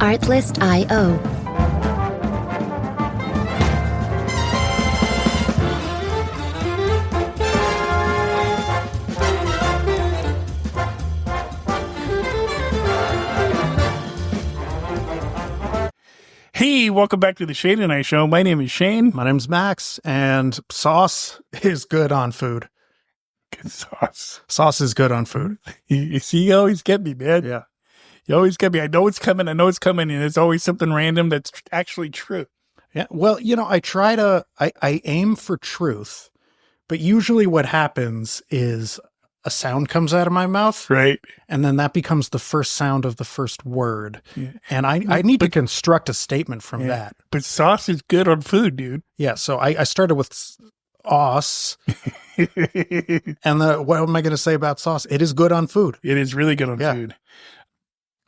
Artlist.io. Hey, welcome back to the Shayne and I Show. My name is Shayne. My name's Max, and sauce is good on food. Good sauce. Sauce is good on food. You see, you always get me, man. Yeah. You always get me. I know it's coming, and it's always something random that's actually true. Yeah. Well, I aim for truth, but usually what happens is a sound comes out of my mouth. Right. And then that becomes the first sound of the first word. Yeah. And I need to construct a statement from that. But sauce is good on food, dude. Yeah. So I started with sauce. And what am I going to say about sauce? It is good on food. It is really good on food.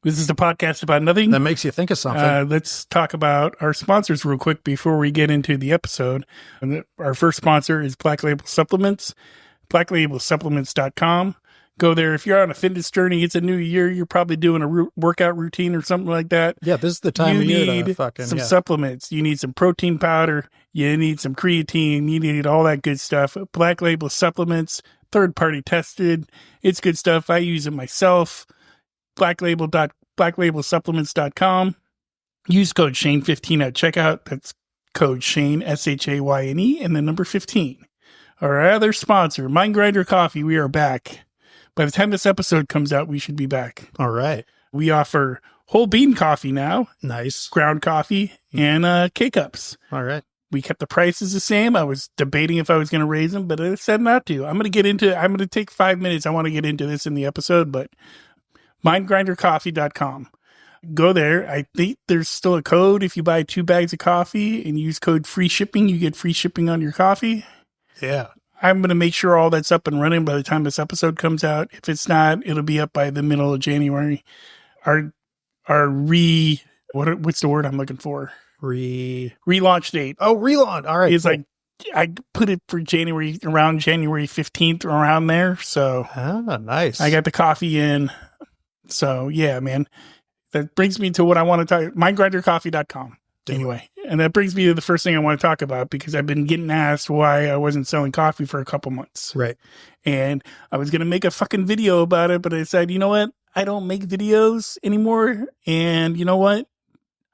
This is a podcast about nothing. That makes you think of something. Let's talk about our sponsors real quick before we get into the episode. Our first sponsor is Black Label Supplements, blacklabelsupplements.com. Go there. If you're on a fitness journey, it's a new year, you're probably doing a workout routine or something like that. Yeah, this is the time of year to fucking some supplements. You need some protein powder. You need some creatine. You need all that good stuff. Black Label Supplements, third-party tested. It's good stuff. I use it myself. blacklabelsupplements.com. Use code Shayne15 at checkout. That's code Shayne, SHAYNE, and the number 15. Our other sponsor, Mind Grinder Coffee. We are back. By the time this episode comes out, we should be back. All right. We offer whole bean coffee now. Nice. Ground coffee and K-Cups. All right. We kept the prices the same. I was debating if I was going to raise them, but I said not to. I'm going to take 5 minutes. I want to get into this in the episode, but mindgrindercoffee.com. Go there. I think there's still a code. If you buy 2 bags of coffee and use code free shipping, you get free shipping on your coffee. Yeah. I'm going to make sure all that's up and running by the time this episode comes out. If it's not, it'll be up by the middle of January. What's the word I'm looking for? Relaunch date. Oh, relaunch. All right. It's cool. Like, I put it for around January 15th, around there. So, nice. I got the coffee in. So, yeah, man. That brings me to what I want to talk, mindgrindercoffee.com. Anyway, and that brings me to the first thing I want to talk about, because I've been getting asked why I wasn't selling coffee for a couple months. Right. And I was going to make a fucking video about it, but I said, you know what? I don't make videos anymore. And you know what?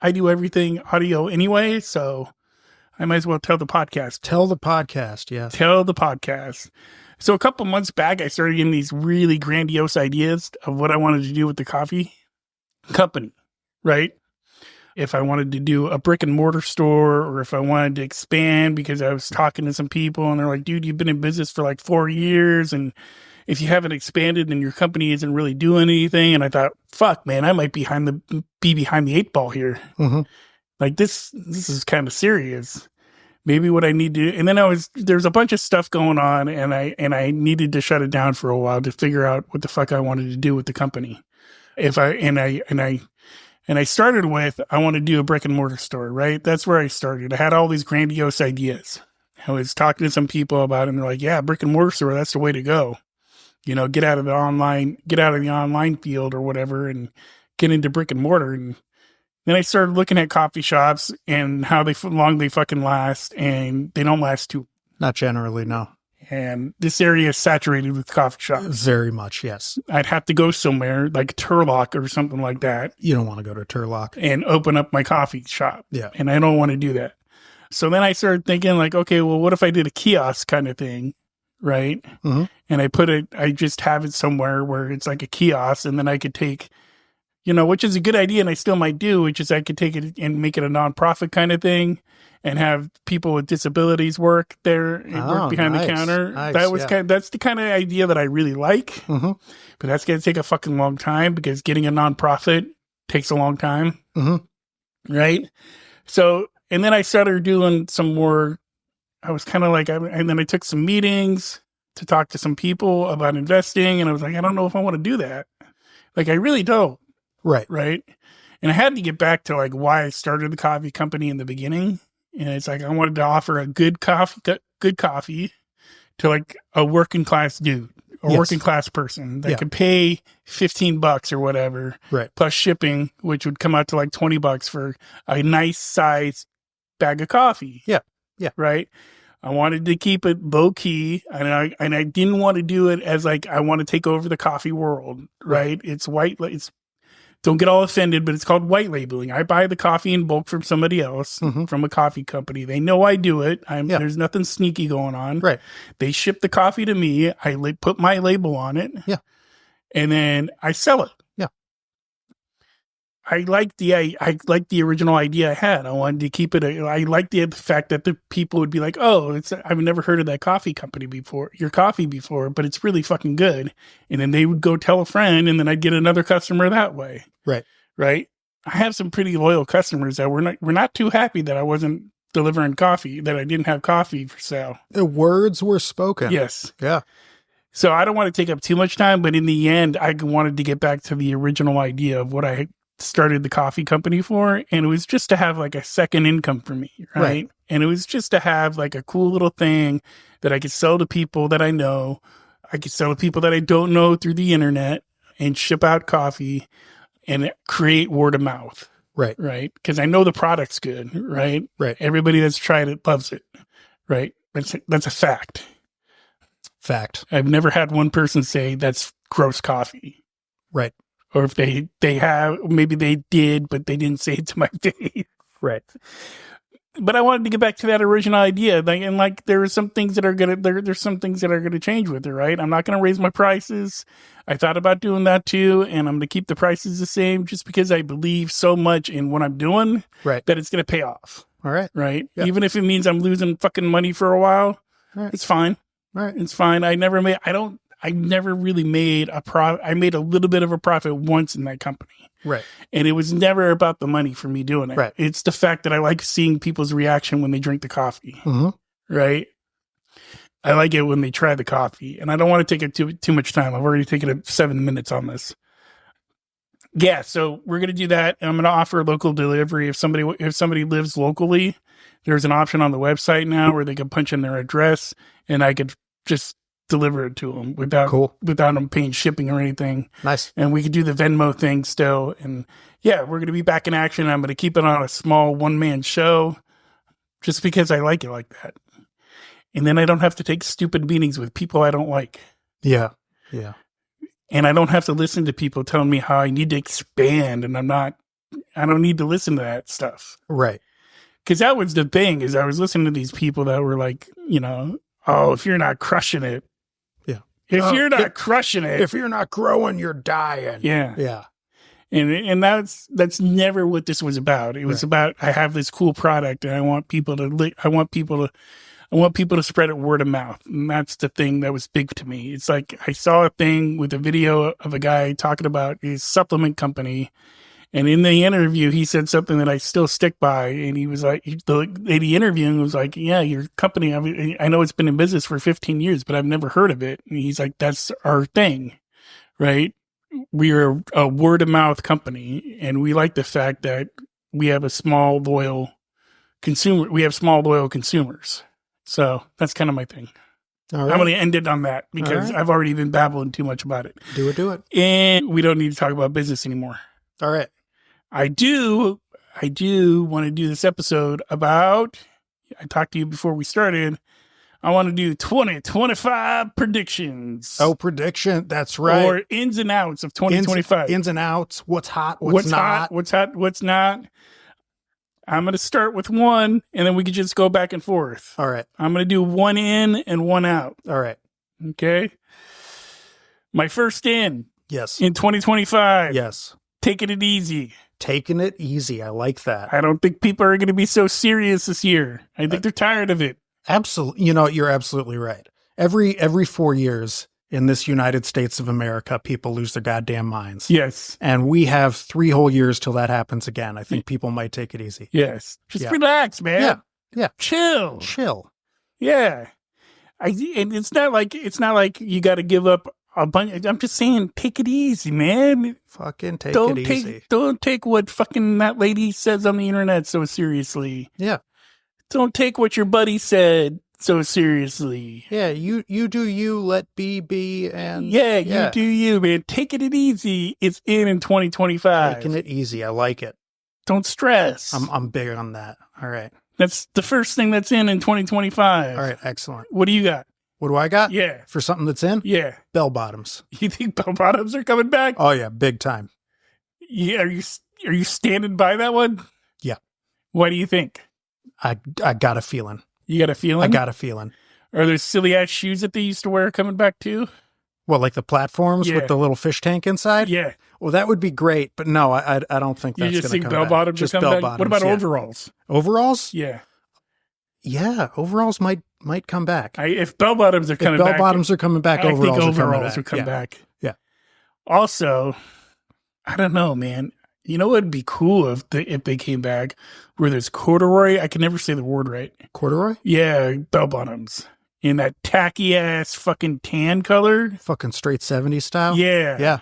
I do everything audio anyway. So I might as well tell the podcast. Tell the podcast. Yes. Tell the podcast. So a couple months back, I started getting these really grandiose ideas of what I wanted to do with the coffee company, right? If I wanted to do a brick and mortar store, or if I wanted to expand, because I was talking to some people and they're like, dude, you've been in business for like 4 years. And if you haven't expanded, then your company isn't really doing anything. And I thought, fuck, man, I might be behind the 8 ball here. Mm-hmm. Like this is kind of serious. Maybe what I need to, and then there's a bunch of stuff going on, and I needed to shut it down for a while to figure out what the fuck I wanted to do with the company. And I started with, I want to do a brick and mortar store, right? That's where I started. I had all these grandiose ideas. I was talking to some people about it, and they're like, yeah, brick and mortar store, that's the way to go. You know, get out of the online field or whatever, and get into brick and mortar. And then I started looking at coffee shops and how long they fucking last, and they don't last too. Not generally, no. And this area is saturated with coffee shops. Very much, yes. I'd have to go somewhere like Turlock or something like that. You don't want to go to Turlock. And open up my coffee shop. Yeah. And I don't want to do that. So then I started thinking like, okay, well, what if I did a kiosk kind of thing, right? Mm-hmm. And I just have it somewhere where it's like a kiosk, and then I could take, which is a good idea, and I still might do, which is I could take it and make it a nonprofit kind of thing, and have people with disabilities work there and work behind the counter. Nice, that's the kind of idea that I really like. Mm-hmm. But that's going to take a fucking long time, because getting a nonprofit takes a long time. Mm-hmm. Right. So, and then I started doing some more, I was kind of like, and then I took some meetings to talk to some people about investing. And I was like, I don't know if I want to do that. Like, I really don't. Right. Right. And I had to get back to like why I started the coffee company in the beginning. And it's like, I wanted to offer a good coffee to like a working class dude, a Yes. working class person that Yeah. could pay $15 or whatever, Right. plus shipping, which would come out to like $20 for a nice size bag of coffee. Yeah. Yeah. Right. I wanted to keep it low key, and I didn't want to do it as like I want to take over the coffee world. Right. It's don't get all offended, but it's called white labeling. I buy the coffee in bulk from somebody else, from a coffee company. They know I do it. There's nothing sneaky going on. Right. They ship the coffee to me. I put my label on it. Yeah. And then I sell it. Yeah. I like the original idea I had. I wanted to keep it. I like the fact that the people would be like, "Oh, I've never heard of that coffee company before, your coffee before, but it's really fucking good." And then they would go tell a friend, and then I'd get another customer that way. Right. Right. I have some pretty loyal customers that were not too happy that I wasn't delivering coffee, that I didn't have coffee for sale. The words were spoken. Yes. Yeah. So I don't want to take up too much time, but in the end, I wanted to get back to the original idea of what I started the coffee company for. And it was just to have like a second income for me. Right. And it was just to have like a cool little thing that I could sell to people that I know. I could sell to people that I don't know through the internet and ship out coffee and create word of mouth. Right. Right. Because I know the product's good. Right. Right. Everybody that's tried it loves it. Right. That's a fact. Fact. I've never had one person say that's gross coffee. Right. Or if they have, maybe they did, but they didn't say it to my face. Right. But I wanted to get back to that original idea. There are some things that are there's some things that are gonna change with it, right? I'm not gonna raise my prices. I thought about doing that too, and I'm gonna keep the prices the same just because I believe so much in what I'm doing, right, that it's gonna pay off. All right. Right. Yep. Even if it means I'm losing fucking money for a while, right, it's fine. Right. It's fine. I never really made a profit. I made a little bit of a profit once in that company. Right. And it was never about the money for me doing it. Right. It's the fact that I like seeing people's reaction when they drink the coffee. Mm-hmm. Right. I like it when they try the coffee, and I don't want to take it too much time. I've already taken 7 minutes on this. Yeah. So we're going to do that. And I'm going to offer local delivery. If somebody lives locally, there's an option on the website now where they can punch in their address and I could just deliver it to them without them paying shipping or anything. Nice. And we could do the Venmo thing still. And yeah, we're going to be back in action. I'm going to keep it on a small one-man show just because I like it like that. And then I don't have to take stupid meetings with people I don't like. Yeah. Yeah. And I don't have to listen to people telling me how I need to expand, and I don't need to listen to that stuff. Right. Because that was the thing, is I was listening to these people that were like, oh, if you're not crushing it. Yeah. If you're not crushing it. If you're not growing, you're dying. Yeah. Yeah. And that's never what this was about. It was about, I have this cool product and I want people to spread it word of mouth. And that's the thing that was big to me. It's like I saw a thing with a video of a guy talking about his supplement company. And in the interview, he said something that I still stick by. And he was like, the lady interviewing was like, yeah, your company, I know it's been in business for 15 years, but I've never heard of it. And he's like, that's our thing, right? We are a word of mouth company. And we like the fact that we have a small, loyal consumer. We have small, loyal consumers. So that's kind of my thing. All right. I'm going to end it on that because I've already been babbling too much about it. Do it. And we don't need to talk about business anymore. All right. I do want to do this episode about, I talked to you before we started, I want to do 2025 predictions. Oh, prediction. That's right. Or ins and outs of 2025. Ins and outs. What's hot, what's not. What's hot, what's not. I'm going to start with one, and then we can just go back and forth. All right. I'm going to do one in and one out. All right. Okay. My first in. Yes. In 2025. Yes. Taking it easy. Taking it easy. I like that. I don't think people are going to be so serious this year. I think they're tired of it. Absolutely. You're absolutely right. Every 4 years in this United States of America, people lose their goddamn minds. Yes. And we have 3 whole years till that happens again. I think people might take it easy. Yes. Just relax, man. Yeah. Yeah. Chill. Yeah. And it's not like you got to give up a bunch. I'm just saying, take it easy, man. Fucking take it easy. Don't take what fucking that lady says on the internet so seriously. Yeah. Don't take what your buddy said so seriously. Yeah, you do you, let be, and Yeah, you do you, man. Taking it easy. It's in 2025. Taking it easy. I like it. Don't stress. I'm big on that. All right. That's the first thing that's in 2025. All right, excellent. What do you got? What do I got? Yeah. For something that's in? Yeah. Bell bottoms. You think bell bottoms are coming back? Oh yeah, big time. Yeah. Are you standing by that one? Yeah. What do you think? I got a feeling. You got a feeling? I got a feeling. Are those silly ass shoes that they used to wear coming back too? Well, like the platforms with the little fish tank inside? Yeah. Well, that would be great, but no, I don't think that's going to come back. You just think bell bottoms are coming back? What about overalls? Overalls? Yeah. Yeah, overalls might come back. If bell bottoms are coming back. If bell bottoms are coming back, overalls will come back. Yeah. Also, I don't know, man. You know what would be cool if they came back where there's corduroy? I can never say the word right. Corduroy? Yeah, bell bottoms. In that tacky ass fucking tan color. Fucking straight 70s style? Yeah. Yeah.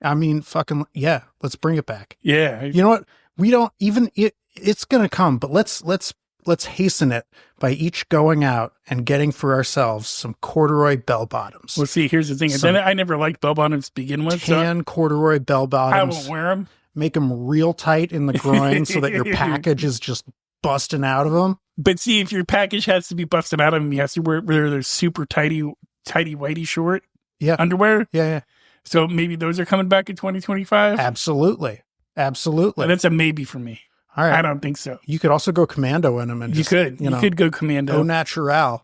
I mean, fucking, yeah. Let's bring it back. Yeah. You know what? We don't even, it's going to come, but let's hasten it by each going out and getting for ourselves some corduroy bell bottoms. Well, see, here's the thing. I never liked bell bottoms to begin with. Tan corduroy bell bottoms. I won't wear them. Make them real tight in the groin so that your package is just busting out of them. But see, if your package has to be busted out of them, you have to wear those super tighty whitey short underwear. Yeah. So maybe those are coming back in 2025? Absolutely. But that's a maybe for me. All right. I don't think so. You could also go commando in them. And you could go commando. Au natural.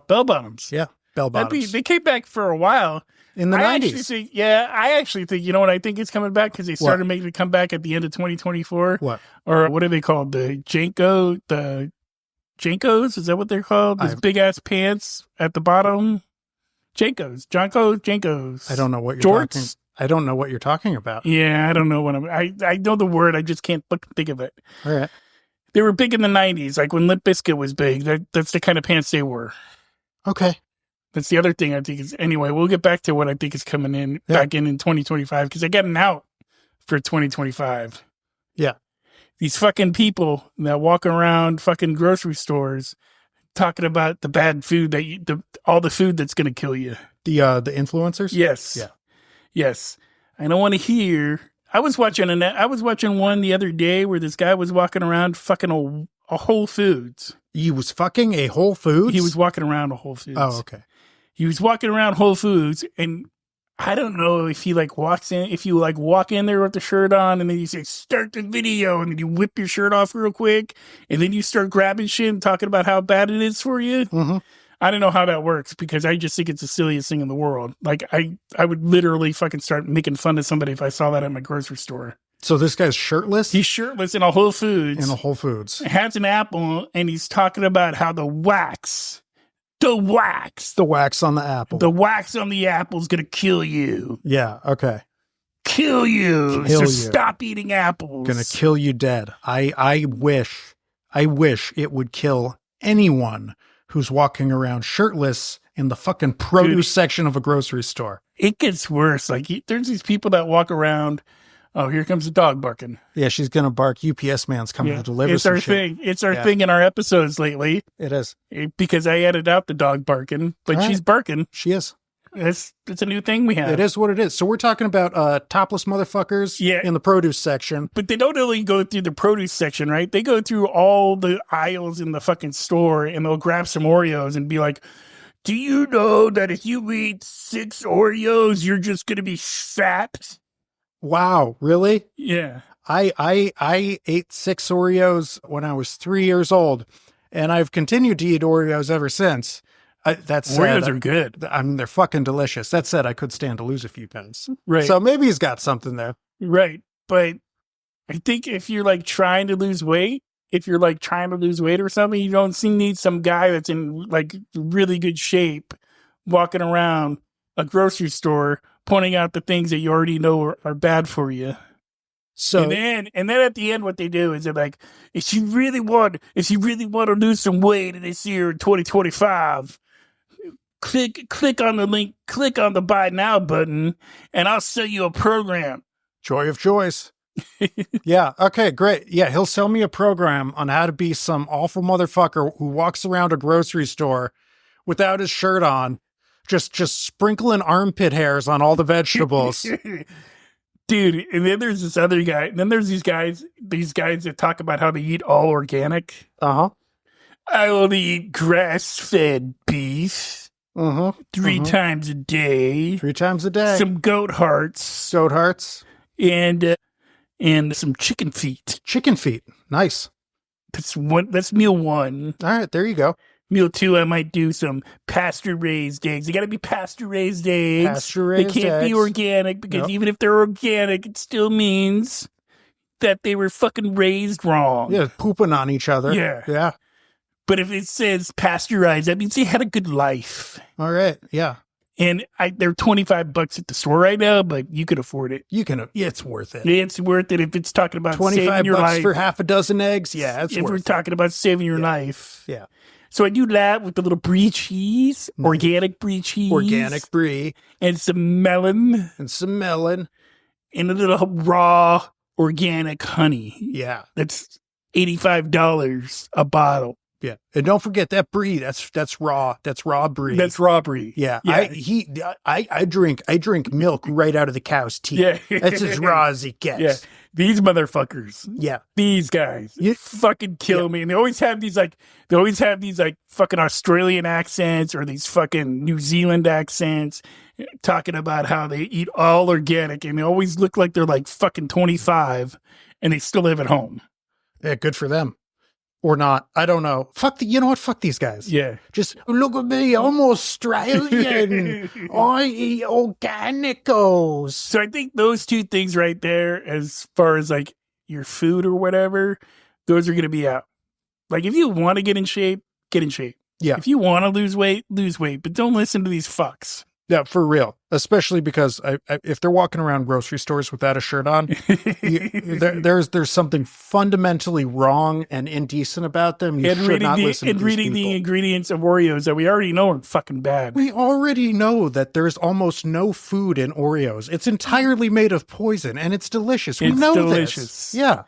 Bell bottoms. Yeah, bell bottoms. They came back for a while. In the 90s. I actually think, you know what I think is coming back? Because they started making it come back at the end of 2024. What? Or what are they called? The Jankos? Is that what they're called? Those big ass pants at the bottom? Jankos. I don't know what you're talking. I don't know what you're talking about. Yeah, I don't know what I know the word. I just can't think of it. All right. They were big in the 90s, like when Limp Bizkit was big. That's the kind of pants they wore. Okay. That's the other thing I think is, anyway, we'll get back to what I think is coming in back in 2025 because I got an out for 2025. Yeah. These fucking people that walk around fucking grocery stores talking about the bad food all the food that's going to kill you. The influencers? Yes. Yeah. Yes. I don't want to hear. I was watching one the other day where this guy was walking around fucking a Whole Foods. He was fucking a Whole Foods? He was walking around a Whole Foods. Oh, okay. He was walking around Whole Foods, and I don't know if he walks in, if you walk in there with the shirt on, and then you say, start the video, and then you whip your shirt off real quick, and then you start grabbing shit and talking about how bad it is for you. Mm-hmm. I don't know how that works because I just think it's the silliest thing in the world. Like, I would literally fucking start making fun of somebody if I saw that at my grocery store. So this guy's shirtless? He's shirtless in a Whole Foods. In a Whole Foods. Has an apple, and he's talking about how the wax on the apple. The wax on the apple is going to kill you. Yeah, okay. Kill you. Stop eating apples. Going to kill you dead. I wish it would kill anyone who's walking around shirtless in the fucking produce section of a grocery store. It gets worse. Like, there's these people that walk around. Oh, here comes the dog barking. Yeah, she's going to bark. UPS man's coming to deliver some shit. It's our thing in our episodes lately. It is. Because I edited out the dog barking, but she's barking. She is. It's a new thing we have. It is what it is. So we're talking about topless motherfuckers in the produce section. But they don't only go through the produce section, right? They go through all the aisles in the fucking store, and they'll grab some Oreos and be like, do you know that if you eat 6 Oreos, you're just going to be fat? Wow, really? Yeah. I ate 6 Oreos when I was 3 years old, and I've continued to eat Oreos ever since. That said, Oreos are good. I mean, they're fucking delicious. That said, I could stand to lose a few pounds. Right. So maybe he's got something there. Right. But I think if you're trying to lose weight, or something, you don't need some guy that's in really good shape walking around a grocery store pointing out the things that you already know are bad for you. So and then at the end, what they do is they're like, if you really want to lose some weight in this year in 2025, click on the link, click on the buy now button, and I'll sell you a program. Joy of choice. Yeah. Okay, great. Yeah, he'll sell me a program on how to be some awful motherfucker who walks around a grocery store without his shirt on, just sprinkling armpit hairs on all the vegetables. Dude, and then there's this other guy, and then there's these guys that talk about how they eat all organic. Uh-huh. I only eat grass-fed beef three times a day. 3 times a day. Some goat hearts. Goat hearts. And some chicken feet. Chicken feet. Nice. That's meal 1. All right, there you go. Meal 2, I might do some pasture-raised eggs. They got to be pasture-raised eggs. Pasture-raised They can't be organic because even if they're organic, it still means that they were fucking raised wrong. Yeah, pooping on each other. Yeah. Yeah. But if it says pasteurized, that means they had a good life. All right. Yeah. And they're $25 at the store right now, but you could afford it. You can. It's worth it. It's worth it if it's talking about saving your $25 life. for half a dozen eggs. Yeah, it's if worth we're it. talking about saving your life. Yeah. So I do that with the little brie cheese, organic brie cheese. Organic brie. And some melon. And some melon. And a little raw organic honey. Yeah. That's $85 a bottle. Yeah. And don't forget that brie. That's raw. That's raw brie. That's raw brie. Yeah. I drink milk right out of the cow's teeth. Yeah. That's as raw as it gets. Yeah. These motherfuckers. Yeah. These guys fucking kill me. And they always have these fucking Australian accents or these fucking New Zealand accents talking about how they eat all organic, and they always look like they're like fucking 25 and they still live at home. Yeah, good for them. Or not. I don't know. You know what? Fuck these guys. Yeah. Just look at me. I'm Australian. I eat organicos. So I think those 2 things right there, as far as like your food or whatever, those are going to be out. Like if you want to get in shape, get in shape. Yeah. If you want to lose weight, but don't listen to these fucks. Yeah, for real. Especially because if they're walking around grocery stores without a shirt on, there's something fundamentally wrong and indecent about them. You should not listen to these reading people. the ingredients of Oreos that we already know are fucking bad. We already know that there's almost no food in Oreos. It's entirely made of poison, and it's delicious. We know delicious. This. Yeah.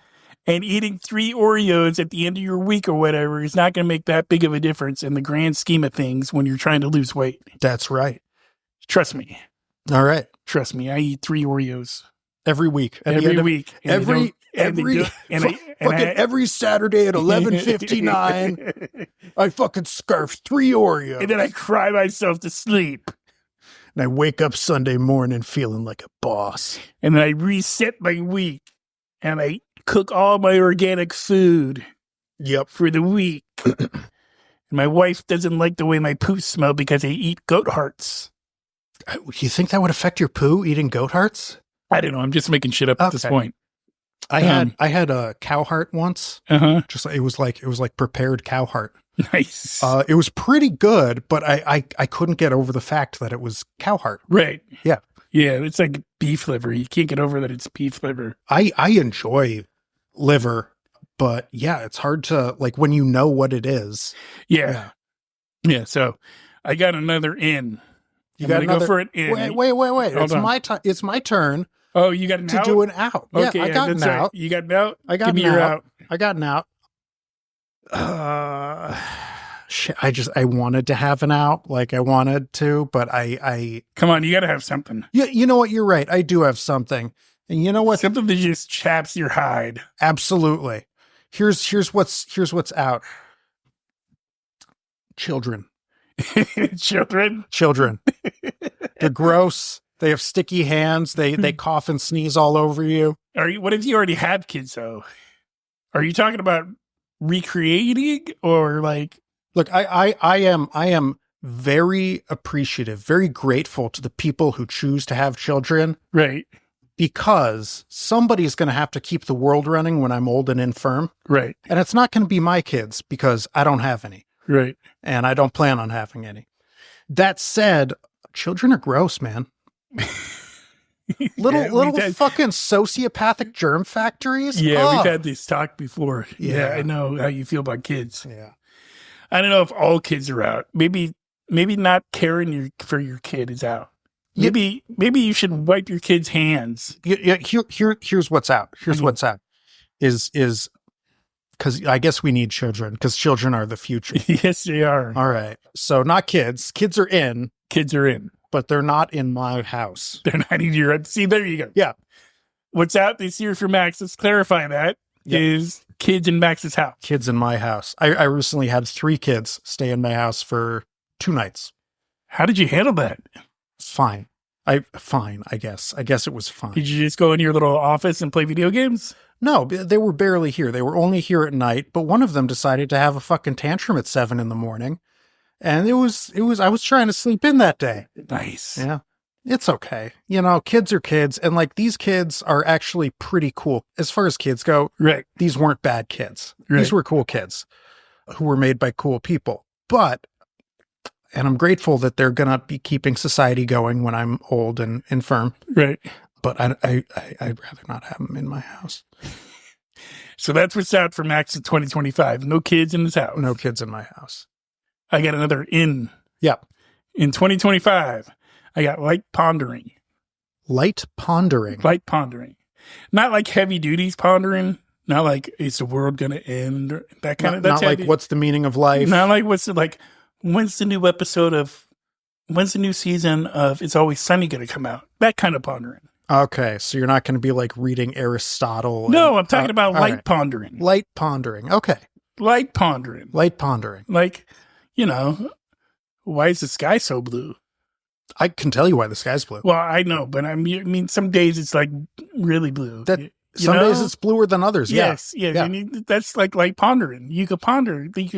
And eating 3 Oreos at the end of your week or whatever is not going to make that big of a difference in the grand scheme of things when you're trying to lose weight. That's right. Trust me. All right. Trust me. I eat 3 Oreos. Every week. Every Saturday at 11:59, I fucking scarf 3 Oreos. And then I cry myself to sleep. And I wake up Sunday morning feeling like a boss. And then I reset my week. And I cook all my organic food. Yep. For the week. And my wife doesn't like the way my poo smell because I eat goat hearts. You think that would affect your poo, eating goat hearts? I don't know. I'm just making shit up at this point. I had a cow heart once. Just it was like prepared cow heart. Nice. It was pretty good, but I couldn't get over the fact that it was cow heart. Right. Yeah. Yeah. It's like beef liver. You can't get over that it's beef liver. I enjoy liver, but yeah, it's hard to like when you know what it is. Yeah. So I got another in. You got to go for an in. Wait. It's my turn. Oh, you got an out? To do an out. Okay, yeah, I got an out. Right. You got an out? I got Give me an your out. out. I got an out. Shit, I wanted to have an out. Like I wanted to, but I Come on, you got to have something. You know what? You're right. I do have something. And you know what? Something that just chaps your hide. Absolutely. Here's what's out. Children. Children. They're gross. They have sticky hands. They cough and sneeze all over you. What if you already had kids though? Are you talking about recreating or like? Look, I am very appreciative, very grateful to the people who choose to have children. Right. Because somebody's going to have to keep the world running when I'm old and infirm. Right. And it's not going to be my kids because I don't have any. Right. And I don't plan on having any. That said, children are gross, man. Little fucking sociopathic germ factories. Yeah, we've had this talk before. Yeah, I know how you feel about kids. Yeah. I don't know if all kids are out. Maybe not caring for your kid is out. Maybe you should wipe your kids' hands. Here's what's out. Here's what's out. Is because I guess we need children because children are the future. Yes, they are. All right. So not kids. Kids are in. Kids are in. But they're not in my house. They're not in your... See, there you go. Yeah. What's out this year for Max, let's clarify that, is kids in Max's house. Kids in my house. I recently had 3 kids stay in my house for 2 nights. How did you handle that? Fine. Fine, I guess. I guess it was fine. Did you just go into your little office and play video games? No, they were barely here. They were only here at night, but one of them decided to have a fucking tantrum at 7 a.m. And I was trying to sleep in that day. Nice. Yeah. It's okay. You know, kids are kids. And like these kids are actually pretty cool. As far as kids go, right. These weren't bad kids. Right. These were cool kids who were made by cool people. And I'm grateful that they're going to be keeping society going when I'm old and infirm. Right. But I'd rather not have them in my house. So that's what's out for Max in 2025. No kids in his house. No kids in my house. I got another in. Yeah. In 2025, I got light pondering. Light pondering. Light pondering. Not like heavy duties pondering. Not like, is the world going to end? Or that kind of... That's not like, what's the meaning of life? Not like, when's the new season of It's Always Sunny going to come out? That kind of pondering. Okay, so you're not going to be like reading Aristotle. No, I'm talking about light pondering. Light pondering. Okay. Light pondering. Light pondering. Like, you know, why is the sky so blue? I can tell you why the sky's blue. Well, I know, but I mean, some days it's like really blue. Some days it's bluer than others. Yes, yeah. yes. Yeah. That's like light pondering. You could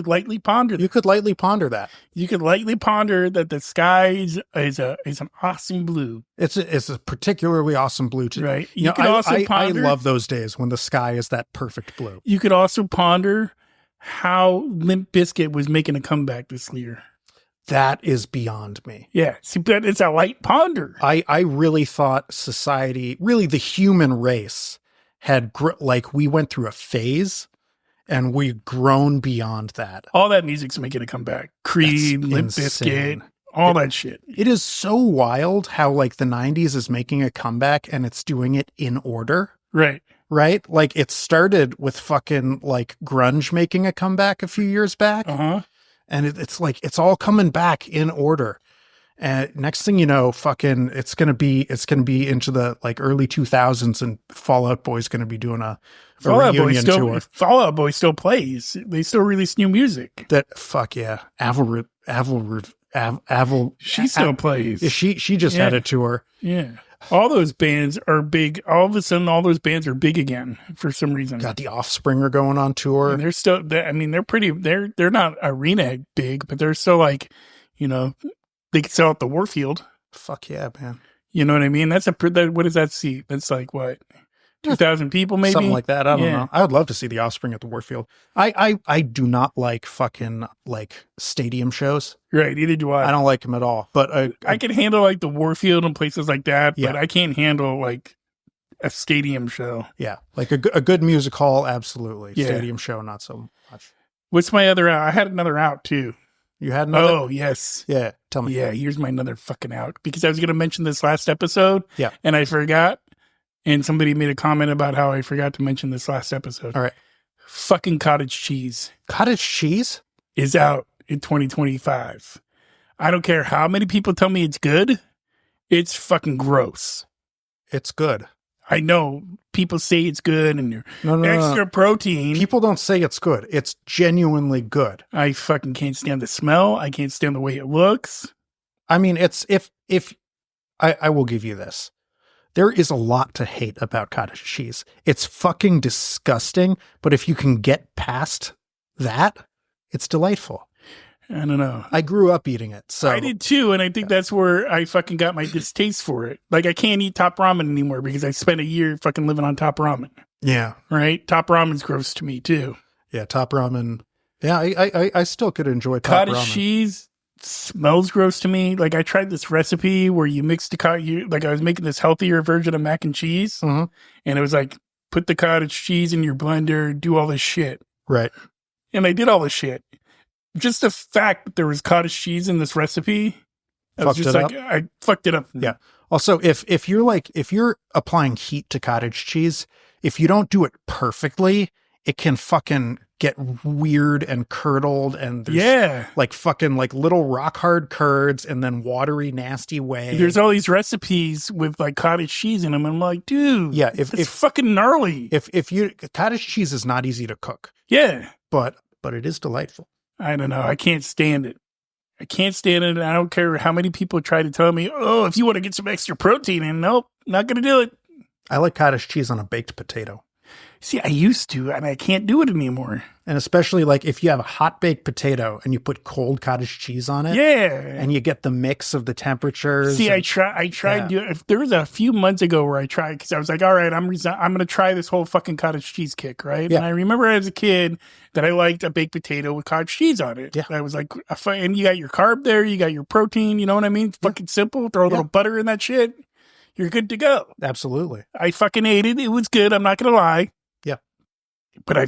lightly ponder. You could lightly ponder that. You could lightly ponder that the sky is an awesome blue. It's a particularly awesome blue too. Right. You could also ponder. I love those days when the sky is that perfect blue. You could also ponder how Limp Bizkit was making a comeback this year. That is beyond me. Yeah. See, but it's a light ponder. I really thought society, really the human race, had we went through a phase and we've grown beyond that. All that music's making a comeback. Creed, Limp Bizkit, all that shit. It is so wild how like the 90s is making a comeback and it's doing it in order. Right. Right? Like it started with fucking like grunge making a comeback a few years back. Uh-huh. And it's like, it's all coming back in order. And next thing you know, fucking, it's going to be into the like early 2000s and Fall Out Boy's going to be doing a reunion tour. Fall Out Boy still plays. They still release new music. Fuck yeah. She still plays. She just had a tour. Yeah. All those bands are big. All of a sudden, all those bands are big again for some reason. Got the Offspring are going on tour. And they're still, they're not arena big, but they're still like, you know, they could sell at the Warfield. Fuck yeah, man. You know what I mean? What does that seat? That's like what? 2,000 people maybe? Something like that. I don't know. I would love to see the Offspring at the Warfield. I do not like fucking like stadium shows. Right. Neither do I. I don't like them at all. But I can handle like the Warfield and places like that, but I can't handle like a stadium show. Yeah. Like a good music hall. Absolutely. Yeah. Stadium show. Not so much. What's my other out? I had another out too. You had another? Oh, yes. Yeah. Tell me. Yeah. Here's my another fucking out because I was going to mention this last episode. Yeah. And I forgot. And somebody made a comment about how I forgot to mention this last episode. All right. Fucking cottage cheese. Cottage cheese? Is out in 2025. I don't care how many people tell me it's good. It's fucking gross. It's good. I know people say it's good and you're extra protein. People don't say it's good. It's genuinely good. I fucking can't stand the smell. I can't stand the way it looks. I mean, it's if I will give you this. There is a lot to hate about cottage cheese. It's fucking disgusting, but if you can get past that, it's delightful. I don't know. I grew up eating it. So I did too, and I think that's where I fucking got my distaste for it. Like I can't eat top ramen anymore because I spent a year fucking living on top ramen. Yeah. Right? Top ramen's gross to me too. Yeah, top ramen. Yeah, I still could enjoy top ramen. Cottage cheese smells gross to me. Like I tried this recipe where you mix like I was making this healthier version of mac and cheese, and it was like put the cottage cheese in your blender, do all this shit. Right. And I did all this shit. Just the fact that there was cottage cheese in this recipe I fucked it up. Yeah. Also, if you're applying heat to cottage cheese, if you don't do it perfectly, it can fucking get weird and curdled, and there's like fucking like little rock hard curds and then watery nasty whey. There's all these recipes with like cottage cheese in them, and I'm like, dude, yeah, it's fucking gnarly. If you cottage cheese is not easy to cook. Yeah, but it is delightful. I don't know. I can't stand it. I can't stand it. And I don't care how many people try to tell me, oh, if you want to get some extra protein in, nope, not going to do it. I like cottage cheese on a baked potato. See, I used to, and I can't do it anymore. And especially like if you have a hot baked potato and you put cold cottage cheese on it. Yeah. And you get the mix of the temperatures. See, I tried to, if there was a few months ago where I tried, because I was like, all right, I'm going to try this whole fucking cottage cheese kick, right? Yeah. And I remember as a kid that I liked a baked potato with cottage cheese on it. Yeah. I was like, and you got your carb there, you got your protein, you know what I mean? It's fucking simple. Throw a little butter in that shit. You're good to go. Absolutely. I fucking ate it. It was good. I'm not going to lie. Yeah. But I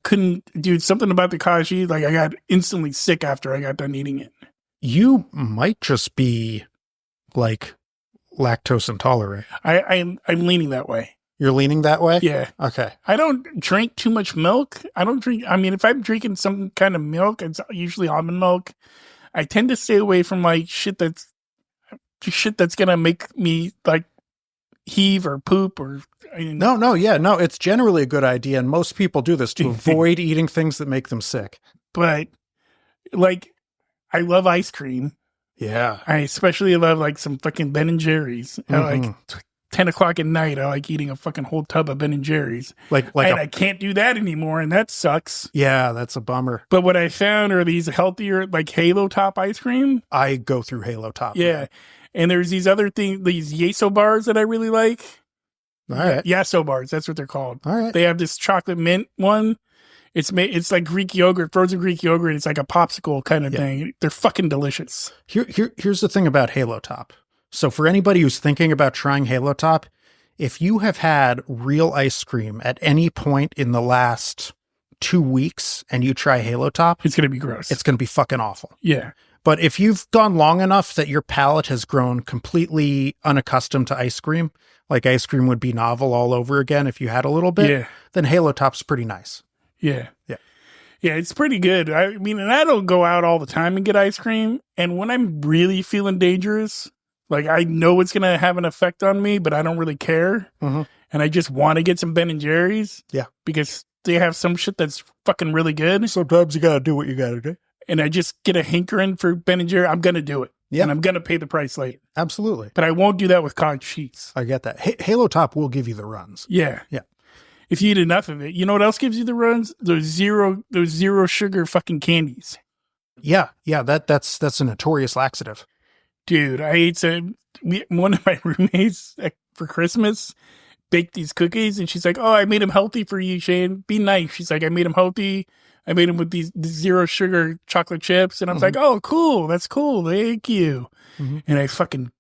couldn't, dude, something about the cottage cheese, like I got instantly sick after I got done eating it. You might just be like lactose intolerant. I'm leaning that way. You're leaning that way? Yeah. Okay. I don't drink too much milk. If I'm drinking some kind of milk, it's usually almond milk. I tend to stay away from like shit that's going to make me like heave or poop or. No. It's generally a good idea. And most people do this to avoid eating things that make them sick. But like, I love ice cream. Yeah. I especially love like some fucking Ben & Jerry's. At like 10 o'clock at night, I like eating a fucking whole tub of Ben & Jerry's. I can't do that anymore, and that sucks. Yeah, that's a bummer. But what I found are these healthier, like Halo Top ice cream. I go through Halo Top. Yeah. Man. And there's these other things, these Yeso bars that I really like. All right. Yasso bars, that's what they're called. All right. They have this chocolate mint one. It's like Greek yogurt, frozen Greek yogurt. It's like a popsicle kind of thing. They're fucking delicious. Here's the thing about Halo Top. So for anybody who's thinking about trying Halo Top, if you have had real ice cream at any point in the last 2 weeks and you try Halo Top, it's going to be gross. It's going to be fucking awful. Yeah. But if you've gone long enough that your palate has grown completely unaccustomed to ice cream, like ice cream would be novel all over again if you had a little bit, then Halo Top's pretty nice. Yeah. Yeah, it's pretty good. I mean, and I don't go out all the time and get ice cream. And when I'm really feeling dangerous, like I know it's going to have an effect on me, but I don't really care. Mm-hmm. And I just want to get some Ben & Jerry's. Yeah. Because they have some shit that's fucking really good. Sometimes you got to do what you got to do. And I just get a hankering for Ben & Jerry's. I'm going to do it. Yeah. And I'm going to pay the price later. Absolutely. But I won't do that with cottage cheese. I get that. Halo Top will give you the runs. Yeah. Yeah. If you eat enough of it. You know what else gives you the runs? Those zero sugar fucking candies. Yeah. That's a notorious laxative. Dude, I ate one of my roommates for Christmas baked these cookies, and she's like, "Oh, I made them healthy for you, Shane. Be nice." She's like, "I made them healthy. I made them with these zero sugar chocolate chips," and I was like, "Oh, cool. That's cool. Thank you." Mm-hmm. And I fucking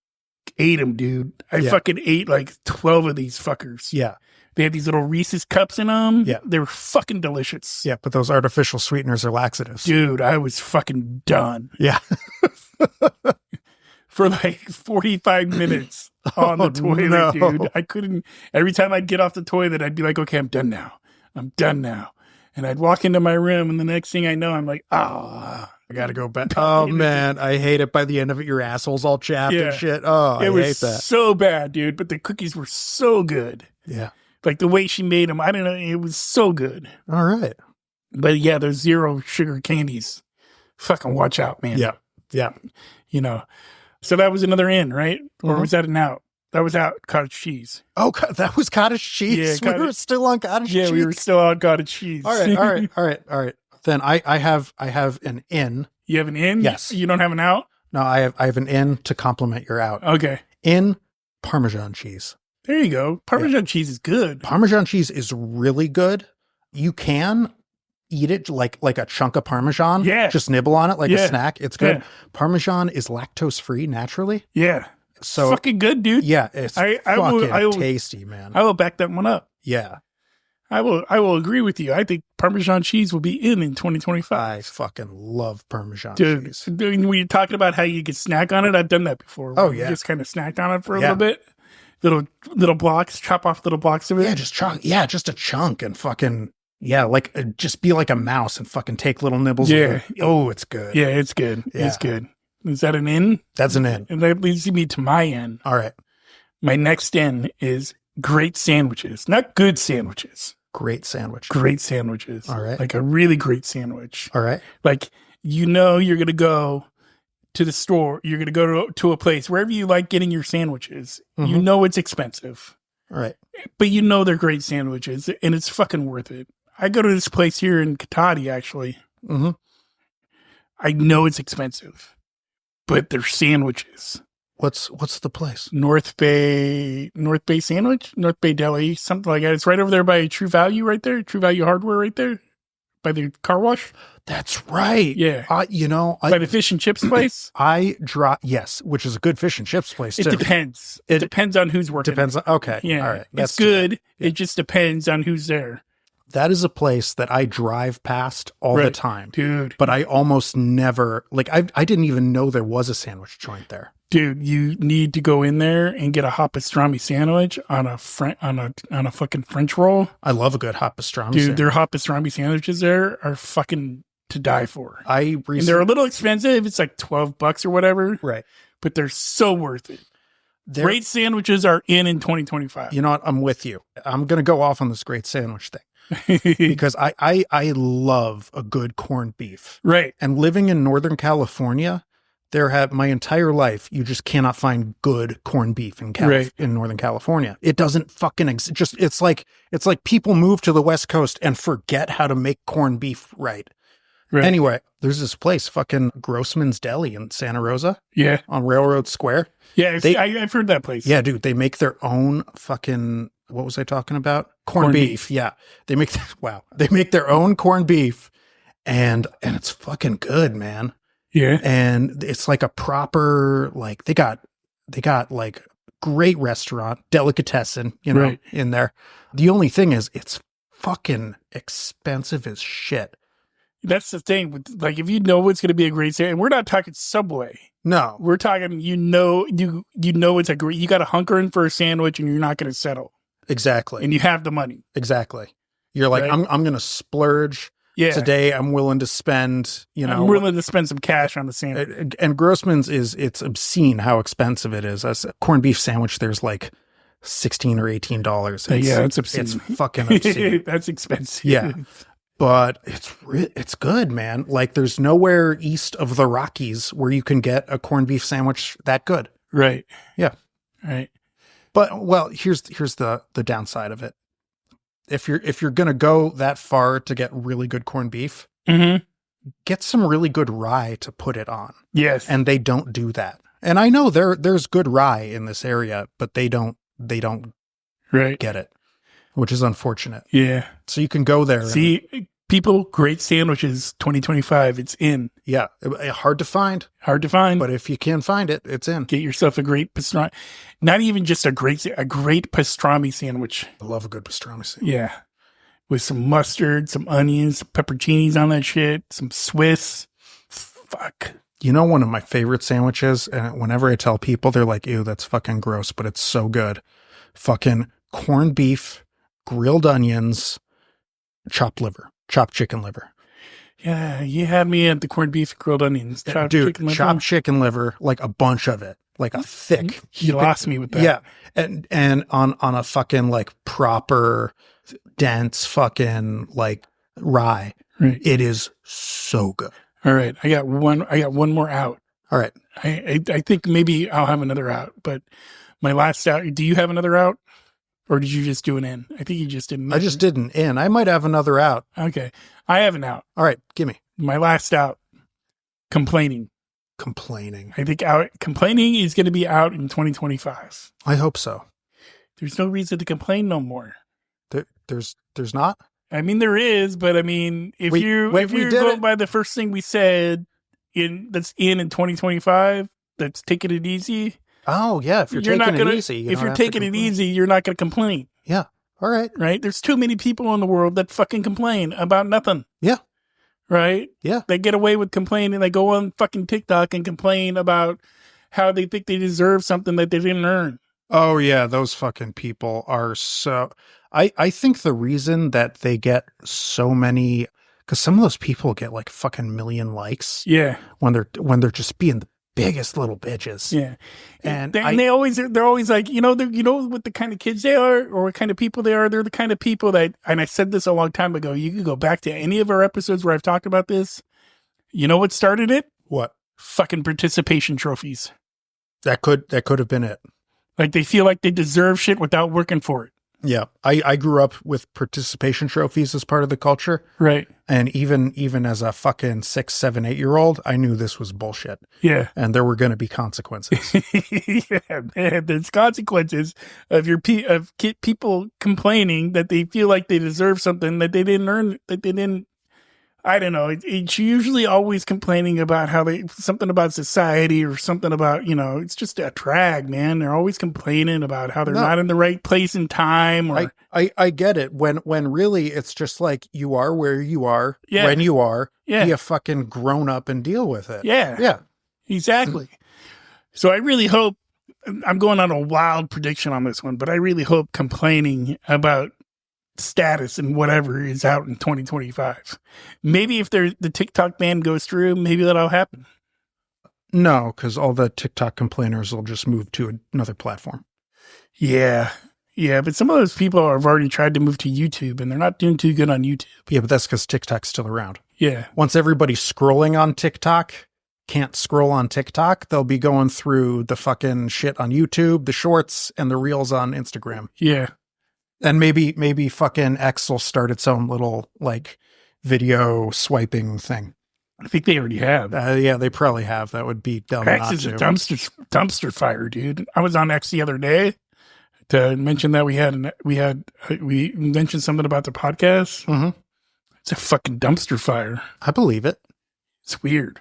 ate them, dude. I fucking ate like 12 of these fuckers. Yeah. They had these little Reese's cups in them. Yeah. They were fucking delicious. Yeah, but those artificial sweeteners are laxatives. Dude, I was fucking done. Yeah. For like 45 minutes on the toilet, dude. I couldn't. Every time I'd get off the toilet, I'd be like, okay, I'm done now. And I'd walk into my room, and the next thing I know, I'm like, I got to go back. Oh, man. I hate it. By the end of it, your asshole's all chapped and shit. Oh, I hate that. So bad, dude. But the cookies were so good. Yeah. Like the way she made them, I don't know. It was so good. All right. But yeah, those zero sugar candies. Fucking watch out, man. Yeah. Yeah. You know. So that was another in, right? Or was that an out? That was out cottage cheese. Oh, that was cottage cheese? Yeah, we were still on cottage cheese? Yeah, we were still on cottage cheese. All right. Then I have an in. You have an in? Yes. You don't have an out? No, I have an in to complement your out. Okay. In Parmesan cheese. There you go. Parmesan cheese is good. Parmesan cheese is really good. You can eat it like a chunk of Parmesan. Yeah. Just nibble on it like a snack. It's good. Yeah. Parmesan is lactose free naturally. Yeah. So fucking good, dude. Yeah. It's fucking tasty, man. I will back that one up. Yeah. I will agree with you. I think Parmesan cheese will be in 2025. I fucking love Parmesan Dude, cheese. when you're talking about how you can snack on it, I've done that before. Oh, You yeah. just kind of snacked on it for a little bit. Little blocks, chop off little blocks of it. Yeah, just a chunk and fucking, just be like a mouse and fucking take little nibbles of it. Oh, it's good. Yeah, it's good. Yeah. It's good. Is that an in? That's an in. And that leads me to my in. All right. My next in is great sandwiches. Not good sandwiches. Great sandwich. Great sandwiches. All right. Like a really great sandwich. All right. Like, you're going to go to the store. You're going to go to a place, wherever you like getting your sandwiches. Mm-hmm. You know it's expensive. All right. But you know they're great sandwiches, and it's fucking worth it. I go to this place here in Katati, actually. Mm-hmm. I know it's expensive, but they're sandwiches. What's the place? North Bay Sandwich? North Bay Deli, something like that. It's right over there by True Value right there. True Value Hardware right there. By the car wash. That's right. Yeah. By the fish and chips place. Yes, which is a good fish and chips place too. It depends. It depends on who's working. Depends on, okay. Yeah. All right. It's good. Yeah. It just depends on who's there. That is a place that I drive past all the time. Dude. But I almost never, I didn't even know there was a sandwich joint there. Dude, you need to go in there and get a hot pastrami sandwich on a fucking French roll. I love a good hot pastrami Dude, sandwich. their hot pastrami sandwiches there are fucking to die for. And they're a little expensive. It's like $12 or whatever. Right. But they're so worth it. Great sandwiches are in 2025. You know what? I'm with you. I'm going to go off on this great sandwich thing. Because I love a good corned beef. Right. And living in Northern California, my entire life, you just cannot find good corned beef in Northern California. It doesn't fucking exist. It's like people move to the West Coast and forget how to make corned beef right. Anyway, there's this place, fucking Grossman's Deli in Santa Rosa. Yeah. On Railroad Square. Yeah, I've heard that place. Yeah, dude, they make their own fucking, what was I talking about? Corned beef. Yeah. They make their own corned beef and it's fucking good, man. Yeah. And it's like a proper, like they got like great restaurant, delicatessen, in there. The only thing is it's fucking expensive as shit. That's the thing with, like, if you know it's going to be a great sandwich, and we're not talking Subway. No. We're talking, you know it's a great, you got to hunker in for a sandwich and you're not going to settle. Exactly. And you have the money. Exactly. You're like, right? I'm going to splurge. Yeah. Today I'm willing to spend, I'm willing to spend some cash on the sandwich. And Grossman's it's obscene how expensive it is. As a corned beef sandwich, there's like $16 or $18. Yeah, it's obscene. It's fucking obscene. That's expensive. Yeah. But it's good, man. Like there's nowhere east of the Rockies where you can get a corned beef sandwich that good. Right. Yeah. Right. But well, here's the downside of it. If you're gonna go that far to get really good corned beef, get some really good rye to put it on. Yes. And they don't do that. And I know there's good rye in this area, but they don't get it, which is unfortunate. Yeah. So you can go there. See, people, great sandwiches 2025. It's in. Yeah. Hard to find. But if you can find it, it's in. Get yourself a great pastrami. Not even just a great pastrami sandwich. I love a good pastrami sandwich. Yeah. With some mustard, some onions, some pepperoncinis on that shit, some Swiss. Fuck. You know, one of my favorite sandwiches, and whenever I tell people, they're like, ew, that's fucking gross, but it's so good. Corned beef, grilled onions, chopped chicken liver. Yeah, you had me at the corned beef and grilled onions. Chopped chicken liver, like a bunch of it, like a thick. You lost me with that. Yeah, and on a fucking like proper dense fucking like rye. Right. It is so good. All right, I got one more out. All right, I think maybe I'll have another out, but my last out. Do you have another out? Or did you just do an in? I think you just did an in. I just did an in. I might have another out. Okay. I have an out. All right. Gimme. My last out. Complaining. I think complaining is going to be out in 2025. I hope so. There's no reason to complain no more. There's not? I mean, there is, but I mean, if you're going by the first thing we said that's in 2025, that's taking it easy. Oh, yeah. If you're taking it easy. If you're taking it easy, you're not going to complain. Yeah. All right. Right? There's too many people in the world that fucking complain about nothing. Yeah. Right? Yeah. They get away with complaining. They go on fucking TikTok and complain about how they think they deserve something that they didn't earn. Oh yeah, those fucking people are so. I think the reason that they get so many, because some of those people get like fucking million likes. Yeah. When they're just being the biggest little bitches. Yeah. And they're always like, you know what the kind of kids they are or what kind of people they are. They're the kind of people that, and I said this a long time ago, you can go back to any of our episodes where I've talked about this. You know what started it? What? Fucking participation trophies. That could have been it. Like they feel like they deserve shit without working for it. Yeah. I grew up with participation trophies as part of the culture. Right. And even as a fucking 6, 7, 8-year-old, I knew this was bullshit. Yeah. And there were going to be consequences. Yeah, man. There's consequences of people complaining that they feel like they deserve something that they didn't earn, that they didn't. I don't know. It's usually always complaining about something about society or something about, it's just a drag, man. They're always complaining about how they're not in the right place and time. Or I get it. When really it's just like you are where you are when you are. Yeah. Be a fucking grown up and deal with it. Yeah. Yeah. Exactly. So I really hope, I'm going on a wild prediction on this one, but I really hope complaining about status and whatever is out in 2025. Maybe if the TikTok ban goes through, maybe that'll happen. No, because all the TikTok complainers will just move to another platform. Yeah. Yeah, but some of those people have already tried to move to YouTube and they're not doing too good on YouTube. Yeah, but that's because TikTok's still around. Yeah. Once everybody's scrolling on TikTok can't scroll on TikTok, they'll be going through the fucking shit on YouTube, the shorts, and the reels on Instagram. Yeah. And maybe fucking X will start its own little like video swiping thing. I think they already have. Yeah, they probably have. That would be dumb. X is a dumpster fire, dude. I was on X the other day to mention that we mentioned something about the podcast. Mm-hmm. It's a fucking dumpster fire. I believe it. It's weird.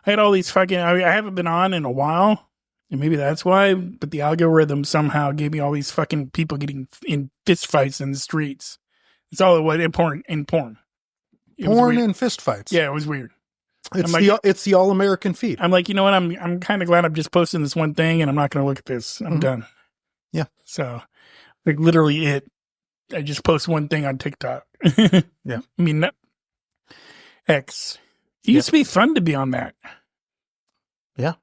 I had all these fucking. I haven't been on in a while. And maybe that's why, but the algorithm somehow gave me all these fucking people getting in fist fights in the streets. It's all it was in porn. Porn and fist fights. Yeah, it was weird. It's the all-American feed. I'm like, you know what? I'm kind of glad I'm just posting this one thing and I'm not going to look at this. I'm done. Yeah. So, like literally I just post one thing on TikTok. Yeah. I mean, X. It used to be fun to be on that. Yeah.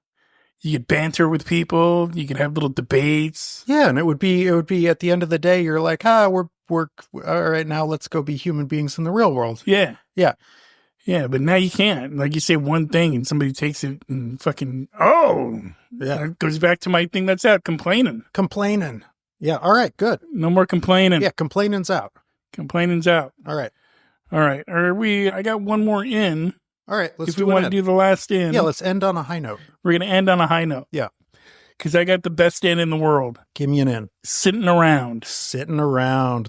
You could banter with people. You could have little debates. Yeah, and it would be at the end of the day, you're like, we're all right. Now let's go be human beings in the real world. Yeah, yeah, yeah. But now you can't. Like you say one thing and somebody takes it and fucking yeah. It goes back to my thing that's out complaining. Yeah. All right. Good. No more complaining. Yeah. Complaining's out. Complaining's out. All right. All right. I got one more in. All right, if we want to do the last in. Yeah, let's end on a high note. We're going to end on a high note. Yeah. Because I got the best in the world. Give me an in. Sitting around.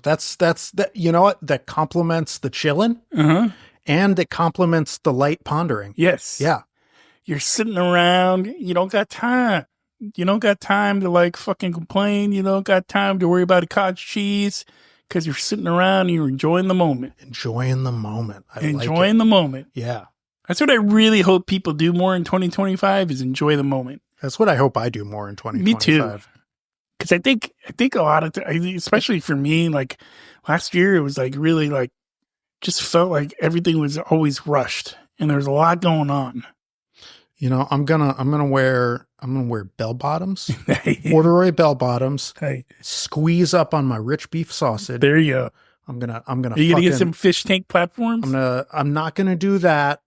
That's that. You know what? That complements the chilling. Uh-huh. And it complements the light pondering. Yes. Yeah. You're sitting around. You don't got time. You don't got time to like fucking complain. You don't got time to worry about a cottage cheese. Because you're sitting around and you're enjoying the moment. Enjoying the moment. Enjoying the moment. Yeah. That's what I really hope people do more in 2025 is enjoy the moment. That's what I hope I do more in 2025. Me too. Because I think a lot of, especially for me, like last year, it was like really like, just felt like everything was always rushed and there was a lot going on. You know, I'm gonna wear bell bottoms, corduroy bell bottoms, squeeze up on my rich beef sausage. There you go. I'm gonna. Are you gonna get some fish tank platforms? I'm not gonna do that.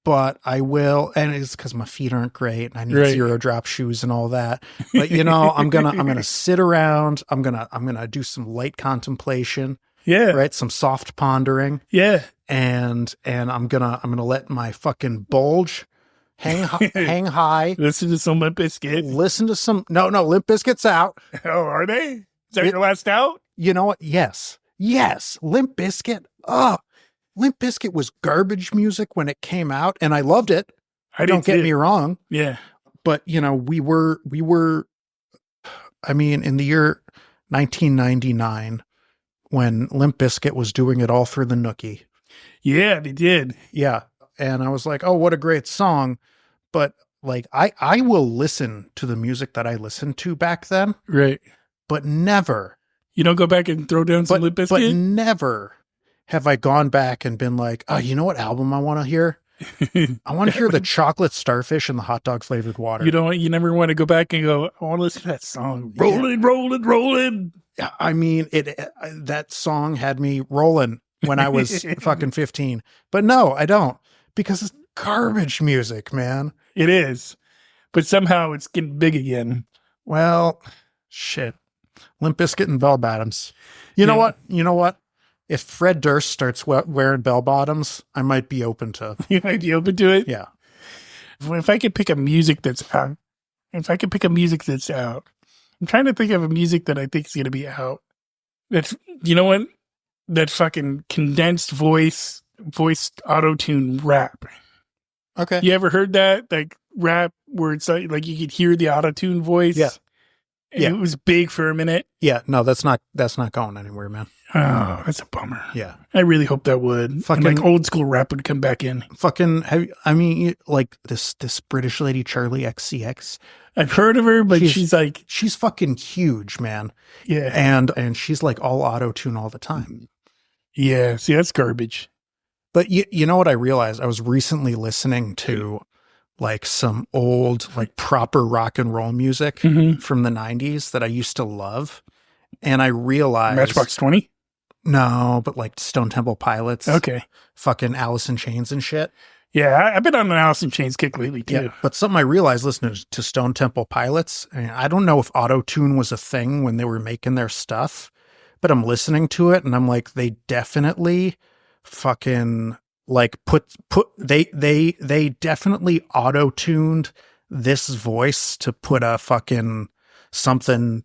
But I will, and it's because my feet aren't great, and I need zero drop shoes and all that. But you know, I'm gonna sit around. I'm gonna do some light contemplation. Yeah. Right. Some soft pondering. Yeah. And I'm gonna let my fucking bulge hang high. Listen to some Limp Bizkit. No, Limp Bizkit's out. Oh, are they? Is that your last out? You know what? Yes. Limp Bizkit. Limp Bizkit was garbage music when it came out, and I loved it. Don't get me wrong. Yeah. But, you know, we were, I mean, in the year 1999, when Limp Bizkit was doing it all through the Nookie. Yeah, they did. Yeah. And I was like, oh, what a great song. But like, I will listen to the music that I listened to back then, Right. but never. You don't go back and throw down some Limp Bizkit? But never have I gone back and been like, oh, you know what album I want to hear? I want to hear the chocolate starfish and the hot dog flavored water. You never want to go back and go, I want to listen to that song. Rolling, rolling, rolling. I mean, that song had me rolling when I was fucking 15. But no, I don't, because it's garbage music, man. It is. But somehow it's getting big again. Well, shit. Limp Bizkit and bell bottoms. You know what? You know what? If Fred Durst starts wearing bell bottoms, I might be open to. You might be open to it? Yeah. If I could pick a music that's out, I'm trying to think of a music that I think is going to be out. That's, you know what? That fucking condensed voiced auto-tune rap. Okay. You ever heard that? Like rap where it's like you could hear the auto-tune voice? Yeah. And it was big for a minute. Yeah. No, that's not going anywhere, man. Oh, that's a bummer. Yeah. I really hope that would. Fucking, like old school rap would come back in. Fucking, like this British lady, Charlie XCX. I've heard of her, but she's fucking huge, man. Yeah. And she's like all auto-tune all the time. Yeah. See, that's garbage. But you know what I realized? I was recently listening to like some old, like proper rock and roll music from the 90s that I used to love. And I realized Matchbox 20? No, but like Stone Temple Pilots. Okay. Fucking Alice in Chains and shit. Yeah, I've been on an Alice in Chains kick lately too. Yeah, but something I realized listening to Stone Temple Pilots, I don't know if auto-tune was a thing when they were making their stuff, but I'm listening to it and I'm like, they definitely fucking like they definitely auto-tuned this voice to put a fucking something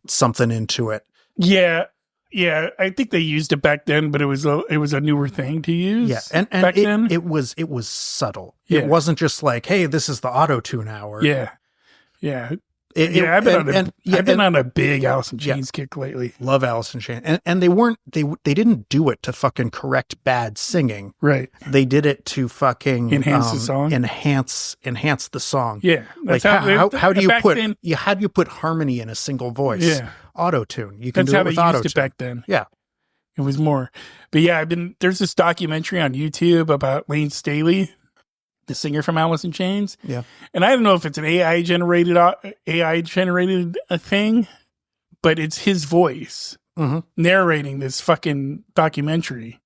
into it. Yeah. Yeah, I think they used it back then, but it was a newer thing to use. Yeah, and back then it was subtle. Yeah. It wasn't just like, hey, this is the auto-tune hour. Yeah. Yeah. I've been on a big Alice in Chains kick lately. Love Alice in Chains. And they didn't do it to fucking correct bad singing. Right. They did it to fucking enhance the song. Enhance the song. Yeah. Like how do you put harmony in a single voice? Yeah. Auto-tune. You can That's do how it with they auto-tune. used it back then. Yeah. It was more. But yeah, there's this documentary on YouTube about Lane Staley, the singer from Alice in Chains. Yeah. And I don't know if it's an AI generated a thing, but it's his voice narrating this fucking documentary.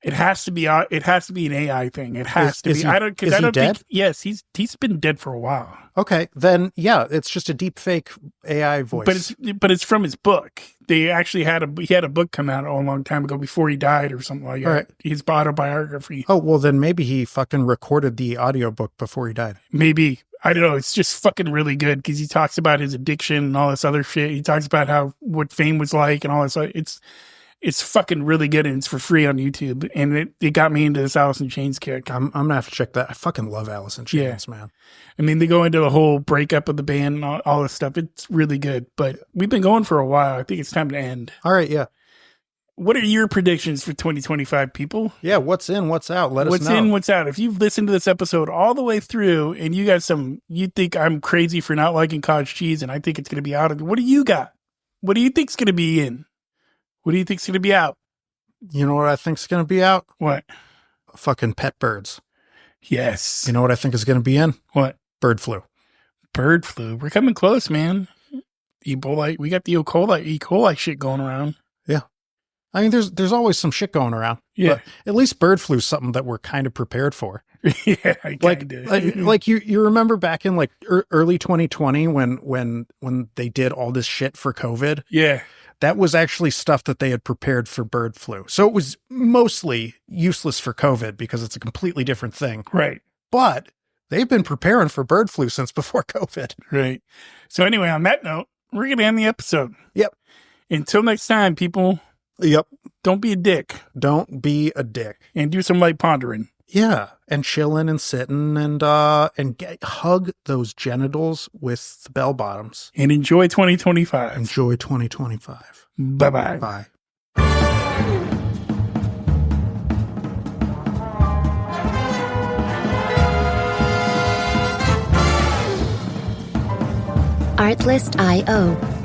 It has to be an AI thing. It has to be. I don't think. Yes, he's been dead for a while. Okay, then yeah, it's just a deep fake AI voice. But it's from his book. They actually had a book come out a long time ago before he died or something like that. Right. His autobiography. Oh, well then maybe he fucking recorded the audiobook before he died. Maybe. I don't know. It's just fucking really good because he talks about his addiction and all this other shit. He talks about what fame was like and all this. It's fucking really good and it's for free on YouTube. And it got me into this Alice in Chains kick. I'm going to have to check that. I fucking love Alice in Chains, man. I mean, they go into the whole breakup of the band and all this stuff. It's really good. But we've been going for a while. I think it's time to end. All right, yeah. What are your predictions for 2025, people? Yeah, what's in, what's out? Let us know. What's in, what's out? If you've listened to this episode all the way through and you think I'm crazy for not liking cottage cheese and I think it's going to be out, what do you got? What do you think's going to be in? What do you think's going to be out? You know what I think's going to be out? What? Fucking pet birds. Yes. You know what I think is going to be in? What? Bird flu. Bird flu. We're coming close, man. Ebola. We got the E. coli shit going around. Yeah. I mean, there's always some shit going around. Yeah. But at least bird flu is something that we're kind of prepared for. Yeah, I like you remember back in like early 2020 when they did all this shit for COVID? Yeah. That was actually stuff that they had prepared for bird flu. So it was mostly useless for COVID because it's a completely different thing. Right. But they've been preparing for bird flu since before COVID. Right. So anyway, on that note, we're going to end the episode. Yep. Until next time, people. Yep. Don't be a dick. Don't be a dick. And do some light pondering. Yeah. And chilling and sitting and hug those genitals with the bell bottoms. And enjoy 2025. Enjoy 2025. Bye-bye. Bye. Artlist.io.